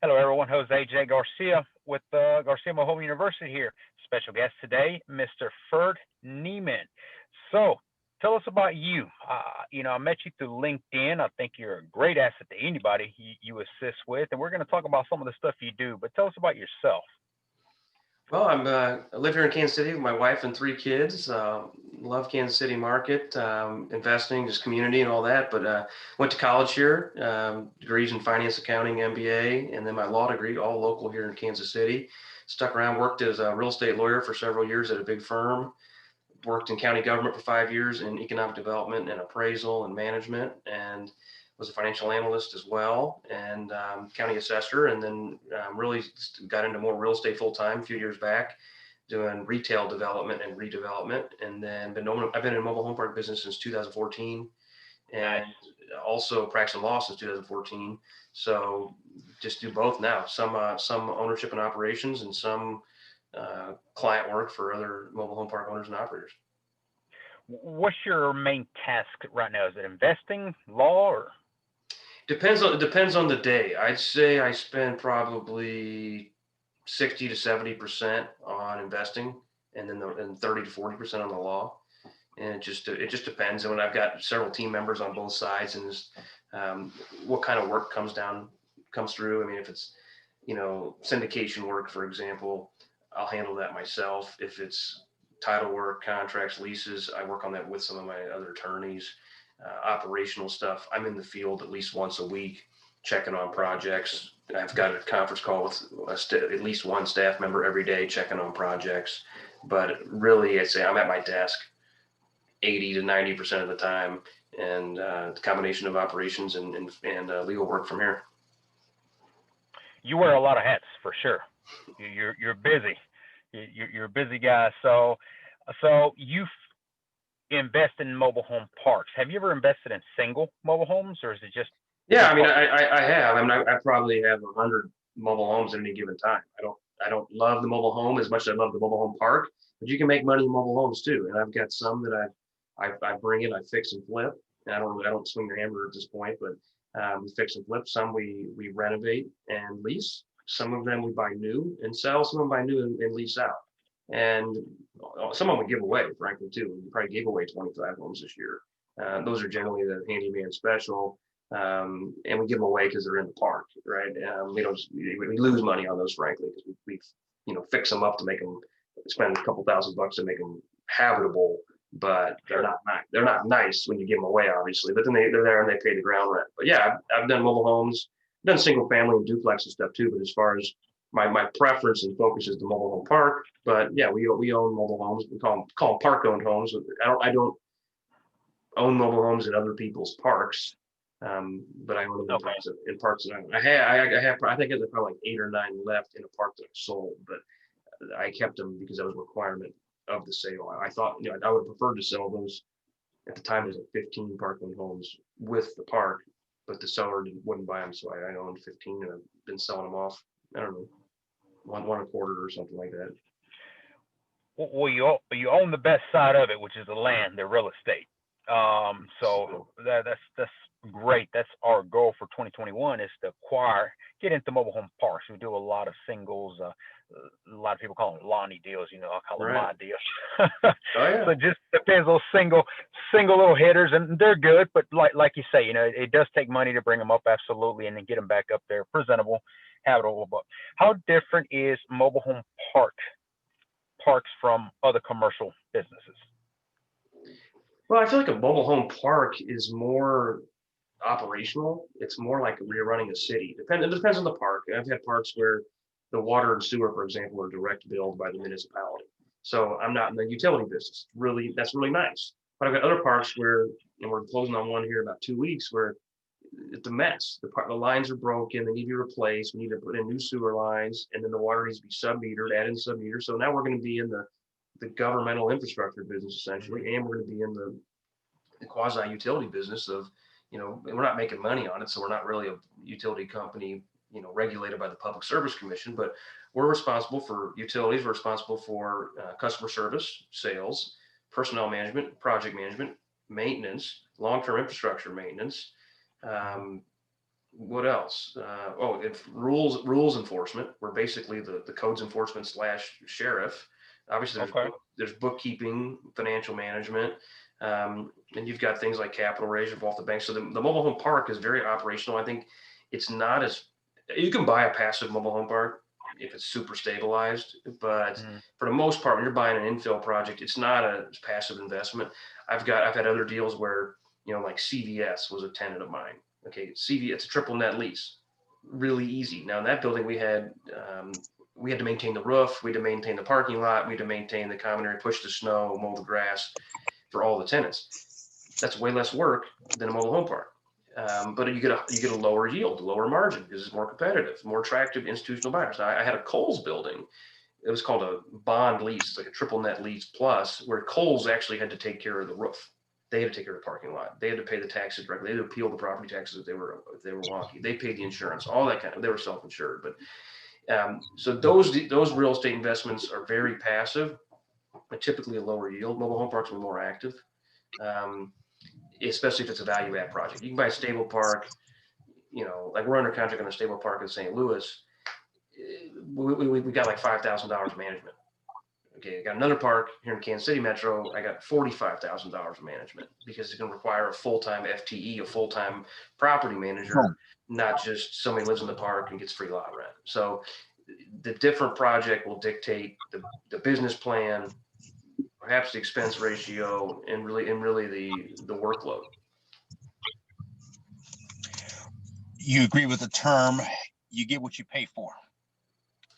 Hello, everyone. Jose J. Garcia with Garcia Home University here. Special guest today, Mr. Ferd Niemann. So, tell us about you. I met you through LinkedIn. I think you're a great asset to anybody you assist with, and we're going to talk about some of the stuff you do. But tell us about yourself. Well, I live here in Kansas City with my wife and three kids. Love Kansas City market, investing, just community and all that. But went to college here, degrees in finance, accounting, MBA, and then my law degree, all local here in Kansas City. Stuck around, worked as a real estate lawyer for several years at a big firm. Worked in county government for 5 years in economic development and appraisal and management, and was a financial analyst as well, and county assessor, and then really got into more real estate full time a few years back, doing retail development and redevelopment, and then I've been in mobile home park business since 2014, Nice. and also practicing law since 2014. So just do both now. Some ownership and operations, and some client work for other mobile home park owners and operators. What's your main task right now? Is it investing, law, or? It depends on the day. I'd say I spend probably 60 to 70% on investing, and then and 30 to 40% on the law. And it just depends. And when I've got several team members on both sides, and just, what kind of work comes through. I mean, if it's syndication work, for example, I'll handle that myself. If it's title work, contracts, leases, I work on that with some of my other attorneys. Operational stuff, I'm in the field at least once a week, checking on projects. I've got a conference call with at least one staff member every day, checking on projects. But really, I'd say I'm at my desk 80 to 90% of the time, and the combination of operations and legal work from here. You wear a lot of hats for sure. You're busy. You're a busy guy. So you invest in mobile home parks. Have you ever invested in single mobile homes, or is it just Yeah, big I mean, parks? I have. I mean, I probably have 100 mobile homes at any given time. I don't love the mobile home as much as I love the mobile home park, but you can make money in mobile homes too. And I've got some that I bring in, I fix and flip. And I don't swing the hammer at this point, but we fix and flip. Some we renovate and lease. Some of them we buy new and sell. Some of them buy new and lease out. And some of them we give away, frankly, too. We probably gave away 25 homes this year. Those are generally the handyman special, and we give them away because they're in the park, right? We don't we lose money on those, frankly, because we fix them up to make them spend a couple $1,000 to make them habitable, but they're Sure. not they're not nice when you give them away, obviously. But then they're there and they pay the ground rent. But yeah, I've done mobile homes, I've done single family and duplex and stuff too. But as far as my preference and focus is the mobile home park. But yeah, we own mobile homes. We call them park owned homes. I don't own mobile homes in other people's parks, but I own them Okay. in parks that I think there's probably like 8 or 9 left in a park that I sold, but I kept them because that was a requirement of the sale. I thought I would have preferred to sell those at the time. There's like 15 park-owned homes with the park, but the seller wouldn't buy them, so I owned 15, and I've been selling them off. I don't know, one a quarter or something like that. Well, you own the best side of it, which is the land, the real estate. So So that's great. That's our goal for 2021 is to get into mobile home parks. We do a lot of singles. A lot of people call them Lonnie deals. I call them right. my deals. Oh So yeah. it just depends on single little hitters, and they're good. But like you say, it does take money to bring them up, absolutely, and then get them back up there, presentable, habitable. But how different is mobile home parks from other commercial businesses? Well, I feel like a mobile home park is more operational. It's more like we're running a city. It depends on the park. I've had parks where the water and sewer, for example, are direct billed by the municipality. So I'm not in the utility business. That's really nice. But I've got other parks where, and we're closing on one here in about 2 weeks, where it's a mess. The lines are broken. They need to be replaced. We need to put in new sewer lines, and then the water needs to be sub-metered, add in sub-meter. So now we're going to be in the governmental infrastructure business essentially, and we're going to be in the quasi utility business of, we're not making money on it, so we're not really a utility company, regulated by the Public Service Commission, but we're responsible for utilities. We're responsible for customer service, sales, personnel management, project management, maintenance, long-term infrastructure maintenance, um, What else? Rules enforcement. We're basically the codes enforcement / sheriff. Obviously, Okay. there's bookkeeping, financial management, and you've got things like capital raise off the bank. So the mobile home park is very operational. I think it's not as you can buy a passive mobile home park if it's super stabilized, but Mhm. for the most part, when you're buying an infill project, it's not a passive investment. I've had other deals where like CVS was a tenant of mine. Okay, it's a triple net lease, really easy. Now in that building we had to maintain the roof, we had to maintain the parking lot, we had to maintain the common area, push the snow, mow the grass for all the tenants. That's way less work than a mobile home park. But you get a lower yield, a lower margin because it's more competitive, more attractive to institutional buyers. Now, I had a Kohl's building. It was called a bond lease, it's like a triple net lease plus, where Kohl's actually had to take care of the roof. They had to take care of the parking lot. They had to pay the taxes directly. They had to appeal the property taxes if they were wonky. They paid the insurance, all that kind of. They were self-insured. But so those real estate investments are very passive, but typically a lower yield. Mobile home parks are more active. Um, Especially if it's a value add project. You can buy a stable park, like we're under contract on a stable park in St. Louis. We got like $5,000 of management. Okay, I got another park here in Kansas City Metro. I got $45,000 of management because it's going to require a full-time FTE, a full-time property manager, not just somebody lives in the park and gets free lot rent. So the different project will dictate the business plan, perhaps the expense ratio, and really the workload. You agree with the term, you get what you pay for?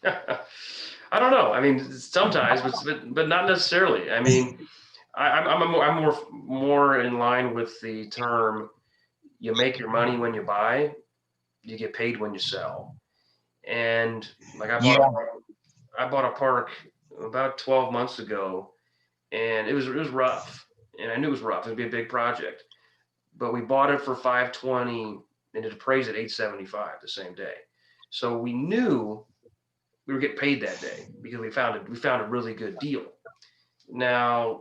I don't know. I mean, sometimes, but not necessarily. I mean, I'm more in line with the term. You make your money when you buy, you get paid when you sell. And like Yeah. I bought a park about 12 months ago, and it was rough, and I knew it was rough. It'd be a big project, but we bought it for 520, and it appraised at 875 the same day. So we knew we were getting paid that day because we found a really good deal. Now,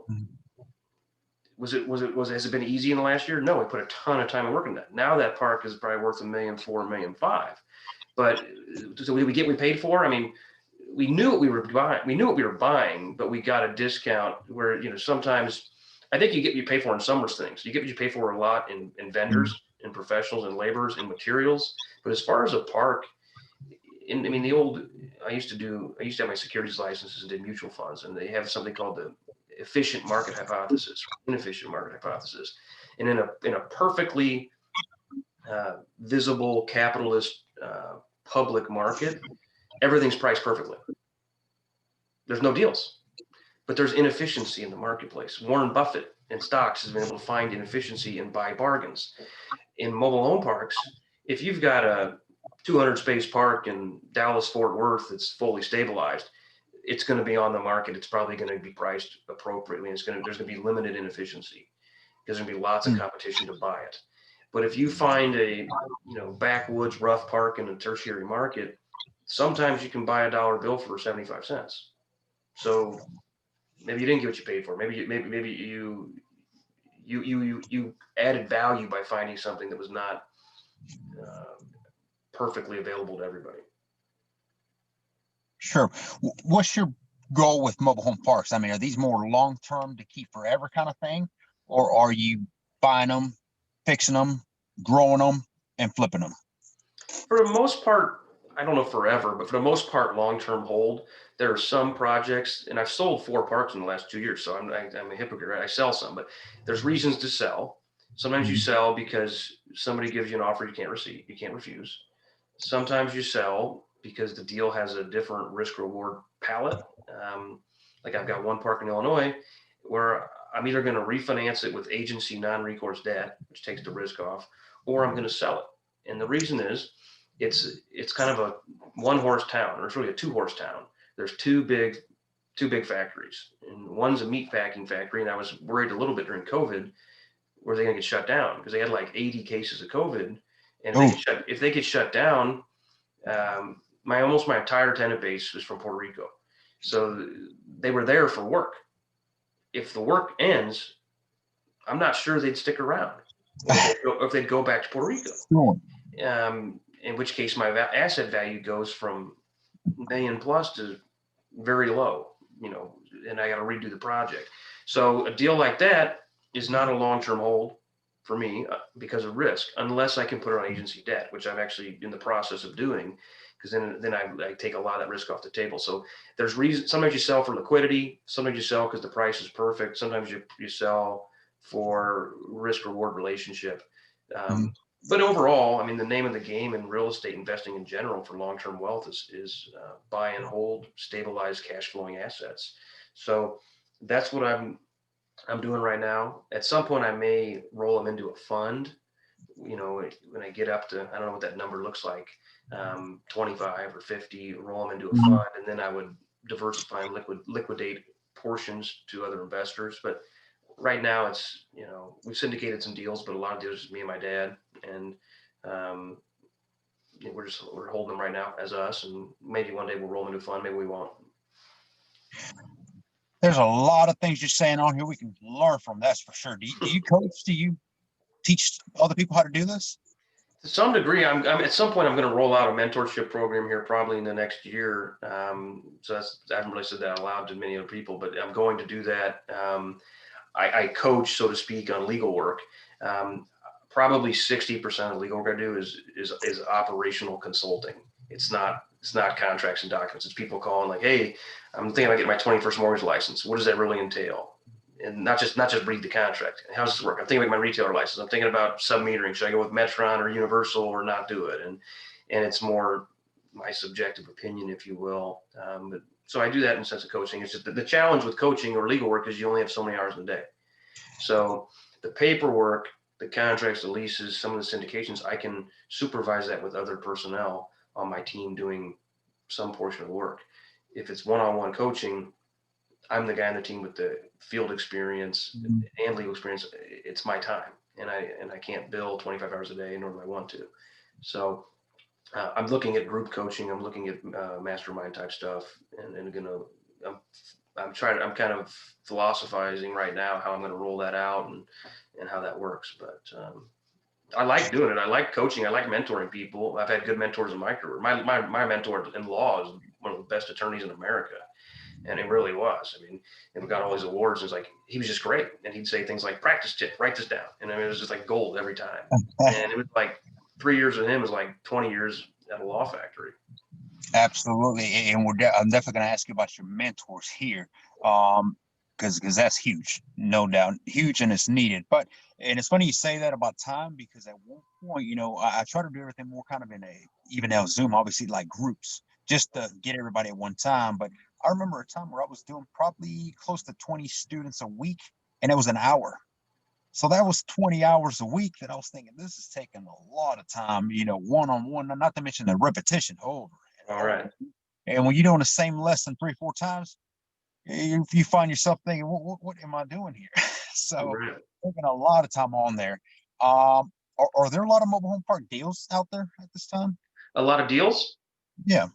has it been easy in the last year? No, we put a ton of time and work in that. Now that park is probably worth $1.4 million, $1.5 million. But so we get what we paid for. I mean, we knew what we were buying. We knew what we were buying, but we got a discount where sometimes I think you get what you pay for in some things. You get what you pay for a lot in vendors, in professionals, and laborers, and materials. But as far as a park, I mean, I used to have my securities licenses and did mutual funds, and they have something called the efficient market hypothesis, inefficient market hypothesis. And in a perfectly visible capitalist public market, everything's priced perfectly. There's no deals, but there's inefficiency in the marketplace. Warren Buffett in stocks has been able to find inefficiency and buy bargains. In mobile home parks, if you've got a 200 space park in Dallas, Fort Worth that's fully stabilized, it's going to be on the market. It's probably going to be priced appropriately. And there's going to be limited inefficiency because there's going to be lots of competition to buy it. But if you find a backwoods rough park in a tertiary market, sometimes you can buy a dollar bill for 75 cents. So maybe you didn't get what you paid for. Maybe you added value by finding something that was not perfectly available to everybody. Sure. What's your goal with mobile home parks? I mean, are these more long-term to keep forever kind of thing? Or are you buying them, fixing them, growing them, and flipping them? For the most part, I don't know forever, but for the most part, long-term hold. There are some projects, and I've sold 4 parks in the last 2 years, so I'm a hypocrite, right? I sell some, but there's reasons to sell. Sometimes you sell because somebody gives you an offer you can't refuse. Sometimes you sell because the deal has a different risk-reward palette. Like I've got one park in Illinois where I'm either going to refinance it with agency non-recourse debt, which takes the risk off, or I'm going to sell it. And the reason is it's kind of a one-horse town, or it's really a 2-horse town. There's two big factories, and one's a meat packing factory. And I was worried a little bit during COVID, were they going to get shut down? Because they had like 80 cases of COVID, and if they get shut down, my entire tenant base was from Puerto Rico, so they were there for work. If the work ends, I'm not sure they'd stick around, or if they'd go back to Puerto Rico. in which case my asset value goes from million plus to very low, and I got to redo the project. So a deal like that is not a long-term hold for me because of risk, unless I can put it on agency debt, which I'm actually in the process of doing, because then I take a lot of that risk off the table. So there's reasons. Sometimes you sell for liquidity. Sometimes you sell because the price is perfect. Sometimes you sell for risk reward relationship. Mhm. But overall, I mean, the name of the game in real estate investing in general for long-term wealth is buy and hold stabilized cash flowing assets. So that's what I'm doing right now. At some point, I may roll them into a fund. When I get up to, I don't know what that number looks like, 25 or 50, roll them into a fund, and then I would diversify and liquidate portions to other investors. But right now it's, we've syndicated some deals, but a lot of deals is me and my dad, and um, we're holding them right now as us, and maybe one day we'll roll them into a fund, maybe we won't. There's a lot of things you're saying on here we can learn from. That's for sure. Do you coach? Do you teach other people how to do this? To some degree, I'm at some point I'm going to roll out a mentorship program here probably in the next year. So I haven't really said that out loud to many other people, but I'm going to do that. I coach, so to speak, on legal work. Probably 60% of the legal work I do is operational consulting. It's not contracts and documents. It's people calling like, hey, I'm thinking about getting my 21st mortgage license. What does that really entail? And not just read the contract. How does this work? I'm thinking about my retailer license. I'm thinking about sub-metering. Should I go with Metron or Universal or not do it? And it's more my subjective opinion, if you will. But so I do that in a sense of coaching. It's just the challenge with coaching or legal work is you only have so many hours in a day. So the paperwork, the contracts, the leases, some of the syndications, I can supervise that with other personnel on my team doing some portion of the work. If it's one-on-one coaching, I'm the guy on the team with the field experience and legal experience. It's my time, and I can't bill 25 hours a day, nor do I want to. So I'm looking at group coaching. I'm looking at mastermind type stuff, and I'm kind of philosophizing right now how I'm going to roll that out and how that works. But I like doing it. I like coaching. I like mentoring people. I've had good mentors in my career. My mentor-in-law is one of the best attorneys in America. And it really was. I mean, and we got all these awards. And it's like, he was just great. And he'd say things like, practice tip, write this down. And I mean, it was just like gold every time. And it was like 3 years with him was like 20 years at a law factory. Absolutely. And I'm definitely going to ask you about your mentors here. Because that's huge, no doubt, huge, and it's needed. And it's funny you say that about time, because at one point, I try to do everything more kind of even now Zoom, obviously, like groups, just to get everybody at one time. But I remember a time where I was doing probably close to 20 students a week, and it was an hour. So that was 20 hours a week that I was thinking, this is taking a lot of time, one-on-one, not to mention the repetition over and All right. And when you're doing the same lesson 3-4 times, you find yourself thinking, what am I doing here? So Right. taking a lot of time on there. Are there a lot of mobile home park deals out there at this time? A lot of deals. Yeah.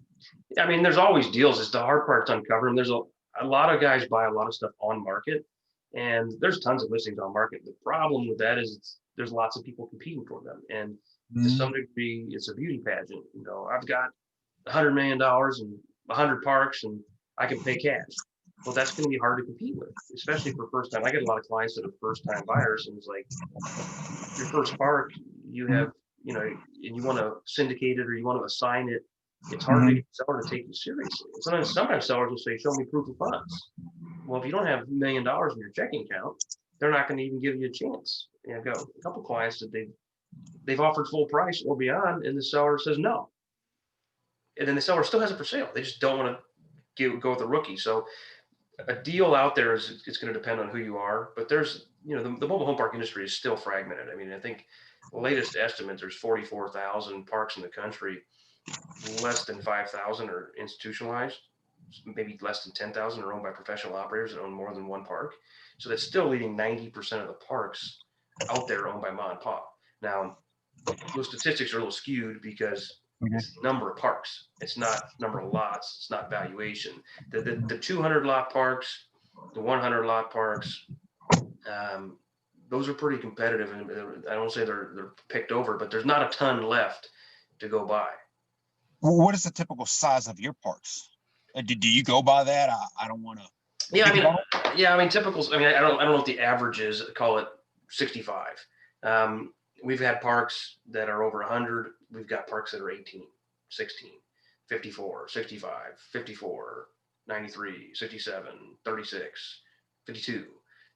I mean, there's always deals. It's the hard part to uncover them. There's a lot of guys buy a lot of stuff on market, and there's tons of listings on market. The problem with that is there's lots of people competing for them, and to some degree, it's a beauty pageant. I've got $100 million and 100 parks, and I can pay cash. Well, that's going to be hard to compete with, especially for first time. I get a lot of clients that are first time buyers, and it's like your first park, you have, and you want to syndicate it or you want to assign it. It's hard to get a seller to take you seriously. Sometimes sellers will say, show me proof of funds. Well, if you don't have $1 million in your checking account, they're not going to even give you a chance. I've got a couple clients that they've offered full price or beyond, and the seller says no. And then the seller still has it for sale. They just don't want to go with a rookie. So a deal out there it's going to depend on who you are, but there's, the mobile home park industry is still fragmented. I mean, I think the latest estimate, there's 44,000 parks in the country. Less than 5,000 are institutionalized. Maybe less than 10,000 are owned by professional operators that own more than one park. So that's still leaving 90% of the parks out there owned by mom and pop. Now, those statistics are a little skewed because it's the number of parks. It's not number of lots. It's not valuation. The 200 lot parks, the 100 lot parks, those are pretty competitive, and I don't say they're picked over, but there's not a ton left to go by. What is the typical size of your parks? Do you go by that? I don't want to. Yeah, I mean, typical. I mean, I don't know what the average is. Call it 65. We've had parks that are over 100. We've got parks that are 18, 16, 54, 65, 54, 93, 67, 36, 52.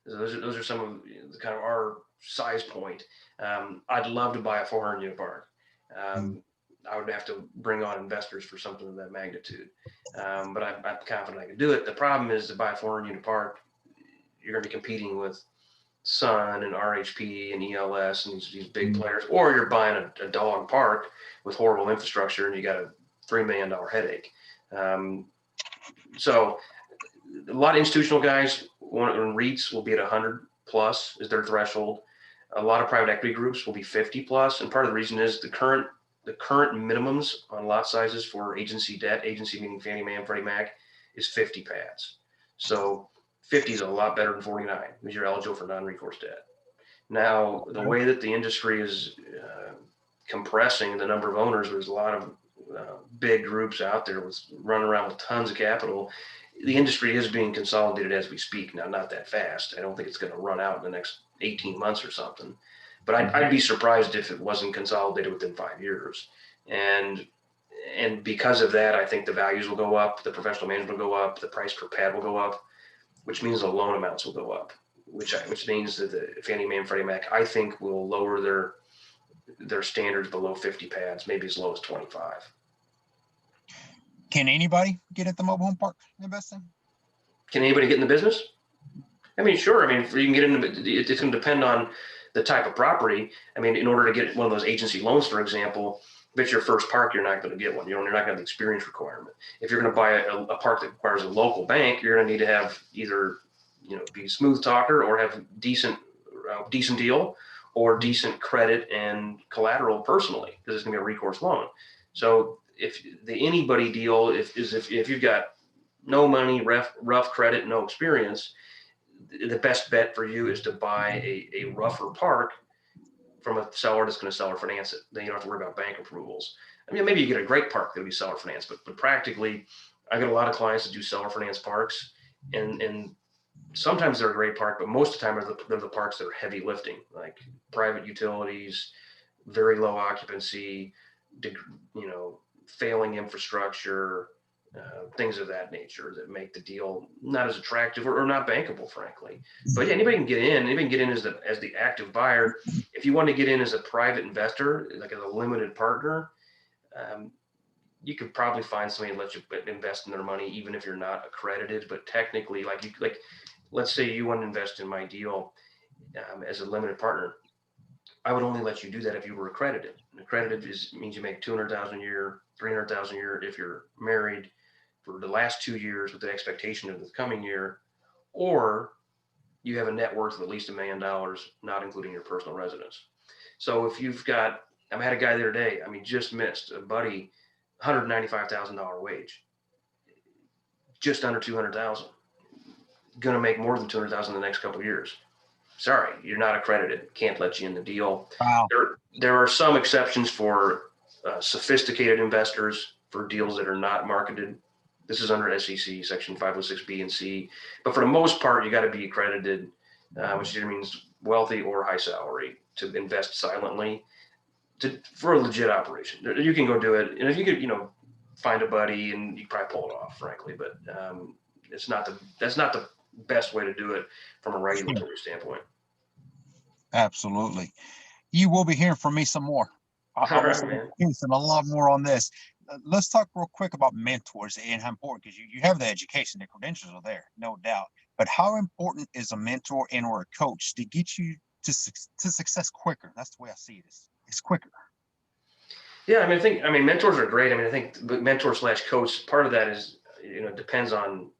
Those are some of the kind of our size point. I'd love to buy a 400 unit park. I would have to bring on investors for something of that magnitude. But I'm confident I can do it. The problem is to buy a 400 unit park, you're going to be competing with Sun and RHP and ELS and these big players, or you're buying a dog park with horrible infrastructure and you got a $3 million headache. So a lot of institutional guys when REITs will be at 100 plus is their threshold. A lot of private equity groups will be 50 plus, and part of the reason is the current minimums on lot sizes for agency debt, agency meaning Fannie Mae and Freddie Mac, is 50 pads. So 50 is a lot better than 49 because you're eligible for non-recourse debt. Now, the way that the industry is compressing the number of owners, there's a lot of big groups out there with running around with tons of capital. The industry is being consolidated as we speak. Now, not that fast. I don't think it's going to run out in the next 18 months or something. But I'd be surprised if it wasn't consolidated within 5 years. And because of that, I think the values will go up, the professional management will go up, the price per pad will go up, which means the loan amounts will go up, which means that the Fannie Mae and Freddie Mac, I think, will lower their standards below 50 pads, maybe as low as 25. Can anybody get at the mobile home park investing? Can anybody get in the business? I mean, sure. I mean, you can get into it. It's going to depend on the type of property. I mean, in order to get one of those agency loans, for example, if it's your first park, you're not going to get one. You're not going to have the experience requirement. If you're going to buy a park that requires a local bank, you're going to need to have either, be a smooth talker or have decent deal or decent credit and collateral personally, because it's going to be a recourse loan. So if the anybody deal, if you've got no money, rough credit, no experience, the best bet for you is to buy a rougher park from a seller that's going to seller finance it. Then you don't have to worry about bank approvals. I mean, maybe you get a great park that'll be seller finance, but practically, I got a lot of clients that do seller finance parks, and sometimes they're a great park, but most of the time they're the parks that are heavy lifting, like private utilities, very low occupancy, failing infrastructure, things of that nature that make the deal not as attractive or not bankable, frankly. But yeah, anybody can get in. Anybody can get in as the active buyer. If you want to get in as a private investor, like as a limited partner, you could probably find somebody to let you invest in their money, even if you're not accredited. But technically, let's say you want to invest in my deal as a limited partner, I would only let you do that if you were accredited. And accredited means you make $200,000 a year, $300,000 a year if you're married for the last 2 years with the expectation of the coming year, or you have a net worth of at least $1 million, not including your personal residence. So if you've got, I had a guy the other day, just missed a buddy, $195,000 wage, just under 200,000, going to make more than 200,000 in the next couple of years. Sorry, you're not accredited. Can't let you in the deal. Wow. There are some exceptions for sophisticated investors for deals that are not marketed. This is under SEC section 506B and C. But for the most part, you got to be accredited, which either means wealthy or high salary, to invest silently for a legit operation. You can go do it, and if you could, find a buddy, and you probably pull it off, frankly. But that's not the best way to do it from a regulatory standpoint. Absolutely. You will be hearing from me some more. I will a lot more on this. Let's talk real quick about mentors and how important, because you have the education, the credentials are there, no doubt. But how important is a mentor and or a coach to get you to success quicker? That's the way I see it. It's quicker. Yeah, I think mentors are great. I think mentor / coach, part of that is, depends on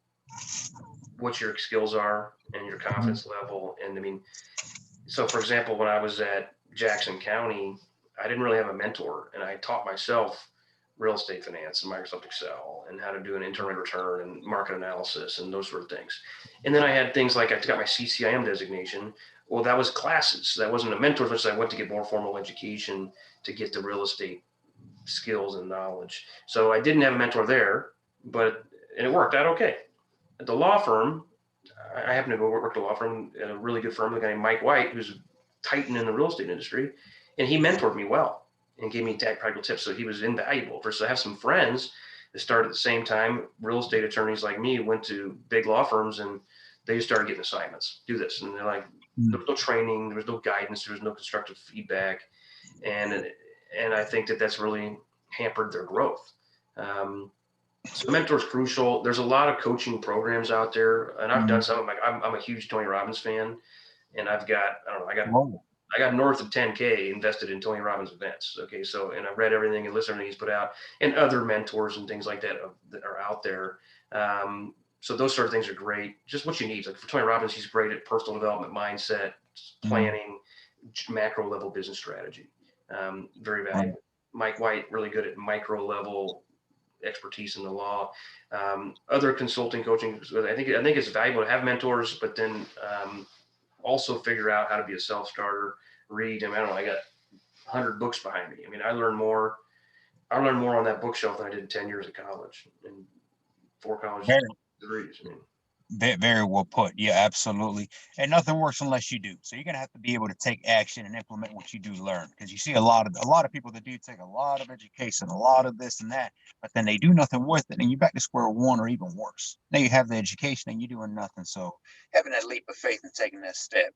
what your skills are and your confidence level. And so for example, when I was at Jackson County, I didn't really have a mentor, and I taught myself real estate finance and Microsoft Excel and how to do an internal rate of return and market analysis and those sort of things. And then I had things like I got my CCIM designation, Well, that was classes. That wasn't a mentor, which I went to get more formal education to get the real estate skills and knowledge. So I didn't have a mentor there, and it worked out okay. At the law firm, I happened to go work at a law firm at a really good firm, a guy named Mike White, who's a titan in the real estate industry, and he mentored me well and gave me practical tips. So he was invaluable. Versus I have some friends that started at the same time, real estate attorneys like me, went to big law firms, and they just started getting assignments, do this. And they're like, there was no training, there was no guidance, there was no constructive feedback. And I think that that's really hampered their growth. So mentor is crucial. There's a lot of coaching programs out there, and I've done some. I'm a huge Tony Robbins fan, and I got north of 10K invested in Tony Robbins events. Okay, so, and I've read everything and listened to everything he's put out, and other mentors and things like that are out there. So those sort of things are great. Just what you need. Like for Tony Robbins, he's great at personal development, mindset, planning, macro level business strategy. Very valuable. Mike White, really good at micro level expertise in the law. Other consulting coaching, I think it's valuable to have mentors, but then also figure out how to be a self-starter, read. I mean, I don't know, I got 100 books behind me. I mean, I learned more on that bookshelf than I did in 10 years of college and 4 college degrees. I mean, very well put. Yeah, absolutely. And nothing works unless you do. So you're gonna have to be able to take action and implement what you do learn. Because you see a lot of people that do take a lot of education, a lot of this and that, but then they do nothing with it, and you're back to square one or even worse. Now you have the education and you're doing nothing. So having that leap of faith and taking that step.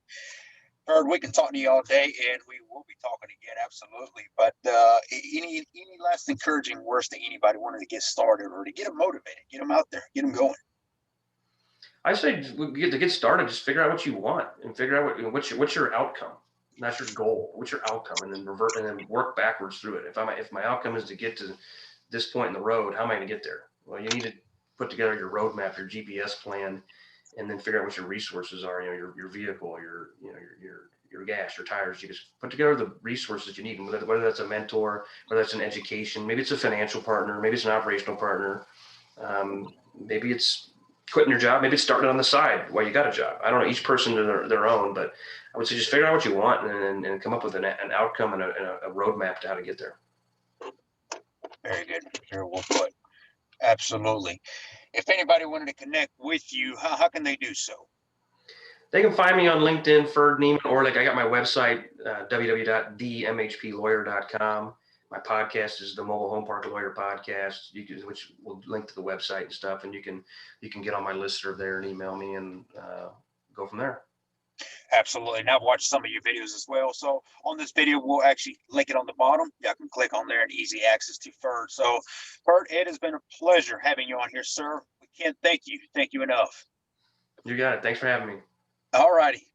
Ferd, we can talk to you all day, and we will be talking again, absolutely. But any last encouraging words to anybody wanting to get started or to get them motivated, get them out there, get them going? I say to get started, just figure out what you want and figure out what's your outcome. That's your goal. What's your outcome, and then work backwards through it. If my outcome is to get to this point in the road, how am I going to get there? Well, you need to put together your roadmap, your GPS plan, and then figure out what your resources are. Your vehicle, your gas, your tires. You just put together the resources you need, whether that's a mentor, whether that's an education, maybe it's a financial partner, maybe it's an operational partner, maybe it's quitting your job, maybe it's starting on the side while you got a job. I don't know, each person to their own, but I would say just figure out what you want and come up with an outcome and a roadmap to how to get there. Very good. Very well put. Absolutely. If anybody wanted to connect with you, how can they do so? They can find me on LinkedIn, Ferd Niemann, or like I got my website, www.themhplawyer.com. My podcast is the Mobile Home Park Lawyer Podcast, which will link to the website and stuff, and you can get on my listserv there and email me and go from there. Absolutely. And I've watched some of your videos as well. So on this video, we'll actually link it on the bottom. Y'all can click on there and easy access to Ferd. So Ferd, it has been a pleasure having you on here, sir. We can't thank you. Thank you enough. You got it. Thanks for having me. All righty.